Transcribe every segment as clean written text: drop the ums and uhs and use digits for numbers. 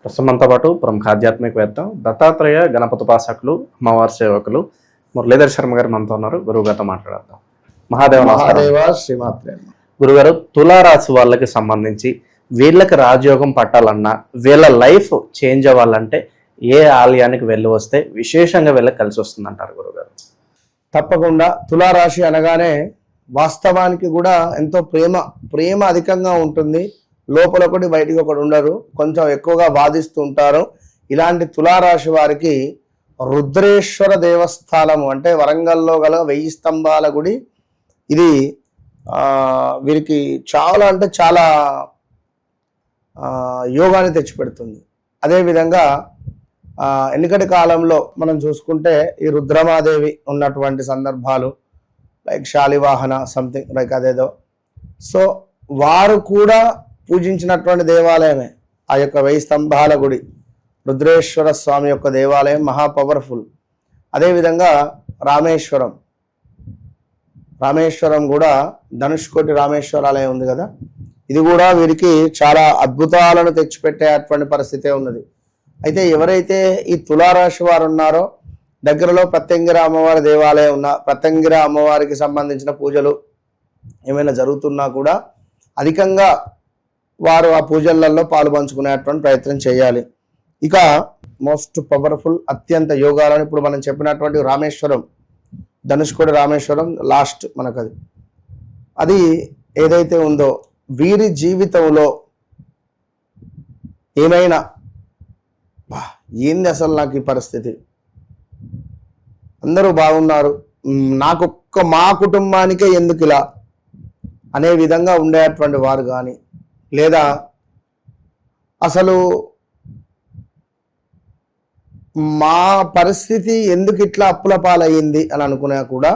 ప్రస్తుతంతో పాటు ప్రముఖ ఆధ్యాత్మికవేత్త దత్తాత్రేయ గణపతుపాసకులు అమ్మవారి సేవకులు మురళీధర్ శర్మ గారు మనతో ఉన్నారు. గురువు గారితో మాట్లాడదాం. మహాదేవ శ్రీమాత్రే. గురుగారు, తులారాశి వాళ్ళకి సంబంధించి వీళ్ళకి రాజయోగం పట్టాలన్నా, వీళ్ళ లైఫ్ చేంజ్ అవ్వాలంటే ఏ ఆలయానికి వెళ్ళి వస్తే విశేషంగా వెళ్ళి కలిసి వస్తుంది అంటారు గురుగారు? తప్పకుండా తులారాశి అనగానే వాస్తవానికి కూడా ఎంతో ప్రేమ అధికంగా ఉంటుంది. లోపల ఒకటి బయటికి ఒకటి ఉండరు, కొంచెం ఎక్కువగా వాదిస్తూ ఉంటారు. ఇలాంటి తులారాశి వారికి రుద్రేశ్వర దేవస్థానము అంటే వరంగల్లో గల 1000 స్తంభాల గుడి, ఇది వీరికి చాలా అంటే చాలా యోగాన్ని తెచ్చిపెడుతుంది. అదేవిధంగా ఎన్నికటి కాలంలో మనం చూసుకుంటే ఈ రుద్రమాదేవి ఉన్నటువంటి సందర్భాలు, లైక్ శాలివాహన సంథింగ్ లైక్ అదేదో, సో వారు కూడా పూజించినటువంటి దేవాలయమే ఆ యొక్క 1000 స్తంభాల గుడి. రుద్రేశ్వర స్వామి యొక్క దేవాలయం మహా పవర్ఫుల్. అదేవిధంగా రామేశ్వరం కూడా ధనుష్కోటి రామేశ్వరాలయం ఉంది కదా, ఇది కూడా వీరికి చాలా అద్భుతాలను తెచ్చిపెట్టేటువంటి పరిస్థితే ఉన్నది. అయితే ఎవరైతే ఈ తులారాశి వారు ఉన్నారో, దగ్గరలో ప్రత్యంగిర అమ్మవారి దేవాలయం ఉన్న ప్రత్యంగిర అమ్మవారికి సంబంధించిన పూజలు ఏమైనా జరుగుతున్నా కూడా అధికంగా వారు ఆ పూజలలో పాలు పంచుకునేటువంటి ప్రయత్నం చేయాలి. ఇక మోస్ట్ పవర్ఫుల్ అత్యంత యోగాలను ఇప్పుడు మనం చెప్పినటువంటి రామేశ్వరం, ధనుష్కోటి రామేశ్వరం లాస్ట్ మనకు అది ఏదైతే ఉందో, వీరి జీవితంలో ఏమైనా ఏంది అసలు నాకు ఈ పరిస్థితి, అందరూ బాగున్నారు, మా కుటుంబానికే ఎందుకు ఇలా అనే విధంగా ఉండేటువంటి వారు కానీ, లేదా అసలు మా పరిస్థితి ఎందుకు ఇట్లా అప్పుల పాలయ్యింది అని అనుకున్నా కూడా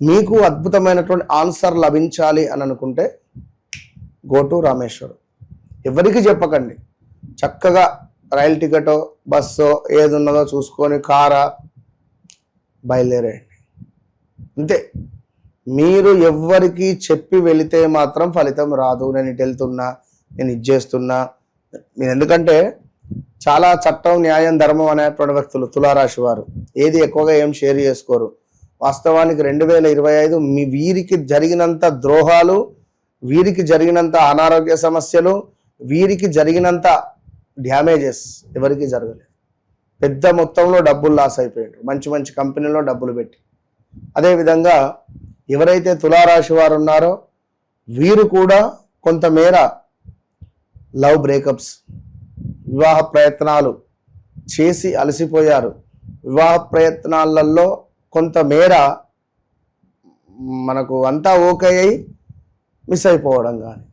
మీకు అద్భుతమైనటువంటి ఆన్సర్ లభించాలి అని అనుకుంటే గో టు రామేశ్వరం. ఎవరికి చెప్పకండి, చక్కగా రైలు టికెటో బస్సో ఏది ఉన్నదో చూసుకొని కారా బయలుదేరేయండి అంతే. మీరు ఎవ్వరికి చెప్పి వెళితే మాత్రం ఫలితం రాదు. నేను ఇటు వెళ్తున్నా, నేను ఇది చేస్తున్నా, నేను ఎందుకంటే చాలా చట్టం న్యాయం ధర్మం అనేటువంటి వ్యక్తులు తులారాశి వారు ఏది ఎక్కువగా ఏం షేర్ చేసుకోరు. వాస్తవానికి 2025 వీరికి జరిగినంత ద్రోహాలు, వీరికి జరిగినంత అనారోగ్య సమస్యలు, వీరికి జరిగినంత డ్యామేజెస్ ఎవరికి జరగలేదు. పెద్ద మొత్తంలో డబ్బులు లాస్ అయిపోయారు, మంచి మంచి కంపెనీలో డబ్బులు పెట్టి. అదేవిధంగా ఎవరైతే తులారాశి వారు ఉన్నారో వీరు కూడా కొంతమేర లవ్ బ్రేకప్స్, వివాహ ప్రయత్నాలు చేసి అలసిపోయారు. వివాహ ప్రయత్నాలలో కొంతమేర మనకు అంతా ఓకే అయి మిస్ అయిపోవడం కానీ,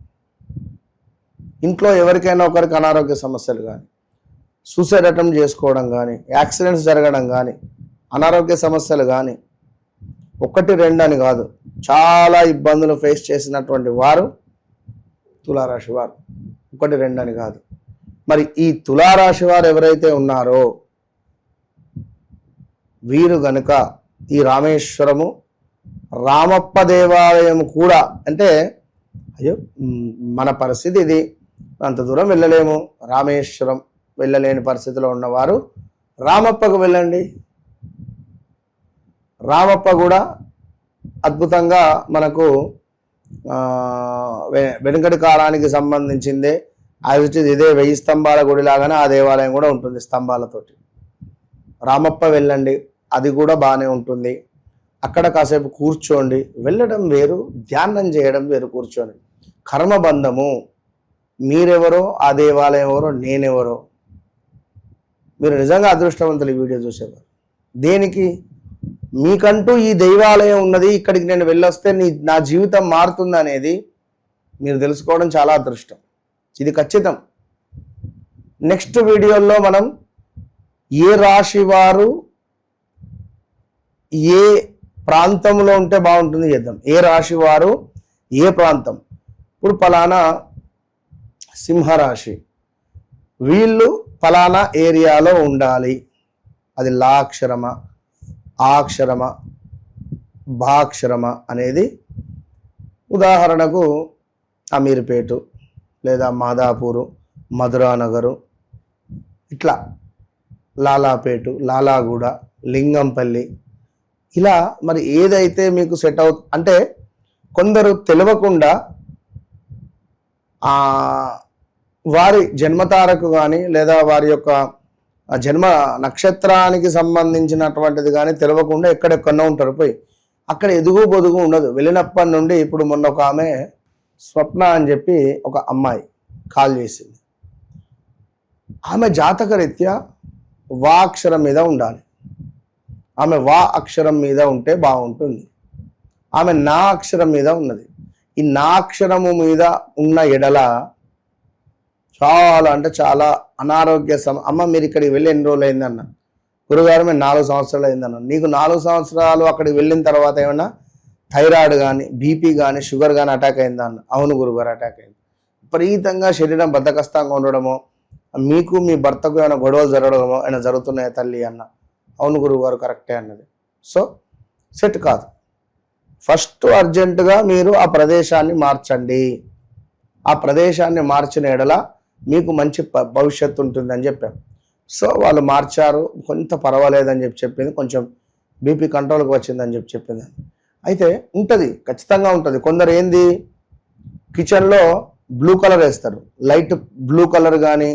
ఇంట్లో ఎవరికైనా ఒకరికి అనారోగ్య సమస్యలు కానీ, సూసైడ్ అటెంప్ట్ చేసుకోవడం కానీ, యాక్సిడెంట్స్ జరగడం కానీ, అనారోగ్య సమస్యలు కానీ, 1, 2 అని కాదు, చాలా ఇబ్బందులు ఫేస్ చేసినటువంటి వారు తులారాశి వారు. 1, 2 అని కాదు. మరి ఈ తులారాశి వారు ఎవరైతే ఉన్నారో వీరు గనుక ఈ రామేశ్వరము, రామప్ప దేవాలయం కూడా, అంటే అయ్యో మన పరిస్థితి ఇది, అంత దూరం వెళ్ళలేము, రామేశ్వరం వెళ్ళలేని పరిస్థితిలో ఉన్నవారు రామప్పకు వెళ్ళండి. రామప్ప కూడా అద్భుతంగా మనకు వెనుకటి కాలానికి సంబంధించిందే. అది వచ్చి ఇదే 1000 స్తంభాల గుడి లాగానే ఆ దేవాలయం కూడా ఉంటుంది స్తంభాలతోటి. రామప్ప వెళ్ళండి, అది కూడా బాగానే ఉంటుంది. అక్కడ కాసేపు కూర్చోండి. వెళ్ళడం వేరు, ధ్యానం చేయడం వేరు. కూర్చోండి. కర్మబంధము, మీరెవరో ఆ దేవాలయం ఎవరో నేనెవరో. మీరు నిజంగా అదృష్టవంతులు ఈ వీడియో చూసేవారు. దేనికి? మీకంటూ ఈ దైవాలయం ఉన్నది, ఇక్కడికి నేను వెళ్ళొస్తే నా జీవితం మారుతుంది అనేది మీరు తెలుసుకోవడం చాలా అదృష్టం. ఇది ఖచ్చితం. నెక్స్ట్ వీడియోలో మనం ఏ రాశి వారు ఏ ప్రాంతంలో ఉంటే బాగుంటుంది చేద్దాం. ఏ రాశి వారు ఏ ప్రాంతం. ఇప్పుడు ఫలానా సింహరాశి, వీళ్ళు ఫలానా ఏరియాలో ఉండాలి. అది లా అక్షరమా, ఆ అక్షరమా, బా అక్షరమా అనేది, ఉదాహరణకు అమీర్పేట లేదా మాదాపూరు, మధురానగరు, ఇట్లా లాలాపేటు, లాలాగూడ, లింగంపల్లి, ఇలా మరి ఏదైతే మీకు సెట్ అంటే కొందరు తెలియకుండా వారి జన్మతారకు కానీ లేదా వారి యొక్క జన్మ నక్షత్రానికి సంబంధించినటువంటిది కానీ తెలియకుండా ఎక్కడెక్కడో ఉంటారు, పోయి అక్కడ ఎదుగు బొదుగు ఉండదు. వెళ్ళినప్పటి నుండి ఇప్పుడు మొన్న ఒక ఆమె స్వప్న అని చెప్పి ఒక అమ్మాయి కాల్ చేసింది. ఆమె జాతకరీత్యా వా అక్షరం మీద ఉండాలి. ఆమె వా అక్షరం మీద ఉంటే బాగుంటుంది. ఆమె నా అక్షరం మీద ఉన్నది. ఈ నా అక్షరము మీద ఉన్న ఎడల చాలా అంటే చాలా అనారోగ్య అమ్మ మీరు ఇక్కడికి వెళ్ళి ఎన్ని రోజులు అయిందన్న? గురుగారు మేము 4 సంవత్సరాలు అయిందన్న. నీకు 4 సంవత్సరాలు అక్కడికి వెళ్ళిన తర్వాత ఏమన్నా థైరాయిడ్ కానీ, బీపీ కానీ, షుగర్ కానీ అటాక్ అయిందా అన్న? అవును గురుగారు, అటాక్ అయింది. విపరీతంగా శరీరం బద్ధకస్తంగా ఉండడమో, మీకు మీ భర్తకు ఏమైనా గొడవలు జరగడమో ఏమైనా జరుగుతున్నాయా తల్లి అన్న? అవును గురువుగారు, కరెక్టే అన్నది. సో సెట్ కాదు. ఫస్ట్ అర్జెంటుగా మీరు ఆ ప్రదేశాన్ని మార్చండి. ఆ ప్రదేశాన్ని మార్చిన ఎడల మీకు మంచి భవిష్యత్తు ఉంటుందని చెప్పాం. సో వాళ్ళు మార్చారు, కొంత పర్వాలేదని చెప్పింది, కొంచెం బీపీ కంట్రోల్కి వచ్చిందని చెప్పింది. అయితే ఉంటుంది, ఖచ్చితంగా ఉంటుంది. కొందరు ఏంది కిచెన్లో బ్లూ కలర్ వేస్తారు, లైట్ బ్లూ కలర్ కానీ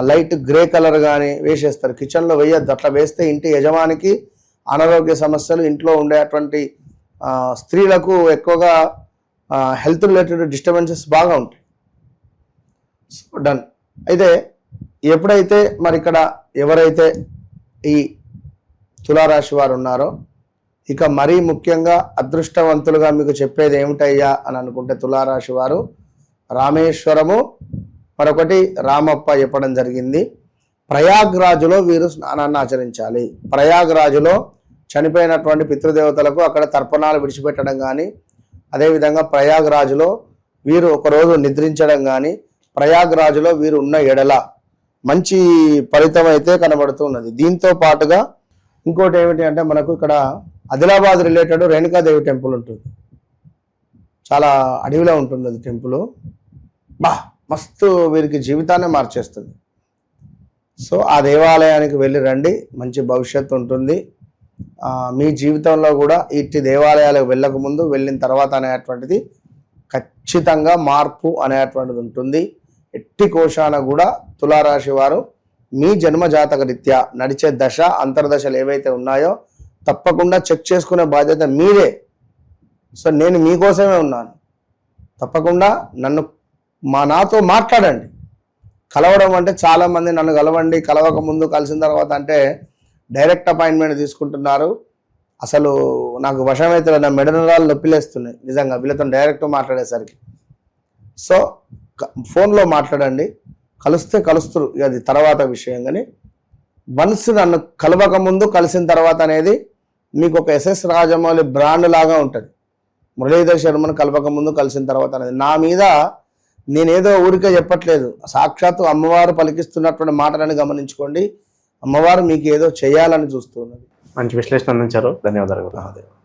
లైట్ గ్రే కలర్ కానీ వేసేస్తారు. కిచెన్లో వేయద్దు. అట్లా వేస్తే ఇంటి యజమానికి అనారోగ్య సమస్యలు, ఇంట్లో ఉండేటువంటి స్త్రీలకు ఎక్కువగా హెల్త్ రిలేటెడ్ డిస్టర్బెన్సెస్ బాగా ఉంటాయి. So done. అయితే ఎప్పుడైతే మరి ఇక్కడ ఎవరైతే ఈ తులారాశి వారు ఉన్నారో, ఇక మరీ ముఖ్యంగా అదృష్టవంతులుగా మీకు చెప్పేది ఏమిటయ్యా అని అనుకుంటే, తులారాశి వారు రామేశ్వరము, మరొకటి రామప్ప చెప్పడం జరిగింది. ప్రయాగ్రాజులో వీరు స్నానాన్ని ఆచరించాలి. ప్రయాగ్రాజులో చనిపోయినటువంటి పితృదేవతలకు అక్కడ తర్పణాలు విడిచిపెట్టడం కానీ, అదేవిధంగా ప్రయాగ్రాజులో వీరు ఒకరోజు నిద్రించడం కానీ, ప్రయాగ్రాజులో వీరు ఉన్న ఎడల మంచి ఫలితం అయితే కనబడుతున్నది. దీంతో పాటుగా ఇంకోటి ఏమిటి అంటే, మనకు ఇక్కడ ఆదిలాబాద్ రిలేటెడ్ రేణుకాదేవి టెంపుల్ ఉంటుంది. చాలా అడవిలో ఉంటుంది అది టెంపుల్. మస్తు వీరికి జీవితాన్ని మార్చేస్తుంది. సో ఆ దేవాలయానికి వెళ్ళి రండి, మంచి భవిష్యత్తు ఉంటుంది. మీ జీవితంలో కూడా ఇట్టి దేవాలయాలకు వెళ్ళకముందు, వెళ్ళిన తర్వాత అనేటువంటిది ఖచ్చితంగా మార్పు అనేటువంటిది ఉంటుంది. ఎట్టి కోశాన కూడా తులారాశి వారు మీ జన్మ జాతక రీత్యా నడిచే దశ అంతర్దశలు ఏవైతే ఉన్నాయో తప్పకుండా చెక్ చేసుకునే బాధ్యత మీరే. సో నేను మీకోసమే ఉన్నాను. తప్పకుండా నాతో మాట్లాడండి. కలవడం అంటే చాలామంది నన్ను కలవండి, కలవక ముందు కలిసిన తర్వాత అంటే డైరెక్ట్ అపాయింట్మెంట్ తీసుకుంటున్నారు. అసలు నాకు వశమైతే నా మెడనరాలు నొప్పిలేస్తున్నాయి నిజంగా వీళ్ళతో డైరెక్ట్ మాట్లాడేసరికి. సో ఫోన్లో మాట్లాడండి, కలిస్తే కలుస్తారు, ఇక అది తర్వాత విషయం. కానీ వన్స్ నన్ను కలవక ముందు కలిసిన తర్వాత అనేది మీకు ఒక ఎస్ఎస్ రాజమౌళి బ్రాండ్ లాగా ఉంటుంది. మురళీధర్ శర్మను కలవక ముందు కలిసిన తర్వాత అనేది నా మీద నేనేదో ఊరికే చెప్పట్లేదు, సాక్షాత్తు అమ్మవారు పలికిస్తున్నటువంటి మాటలను గమనించుకోండి. అమ్మవారు మీకు ఏదో చేయాలని చూస్తున్నది. మంచి విశ్లేషణ అందించారు, ధన్యవాదాలు.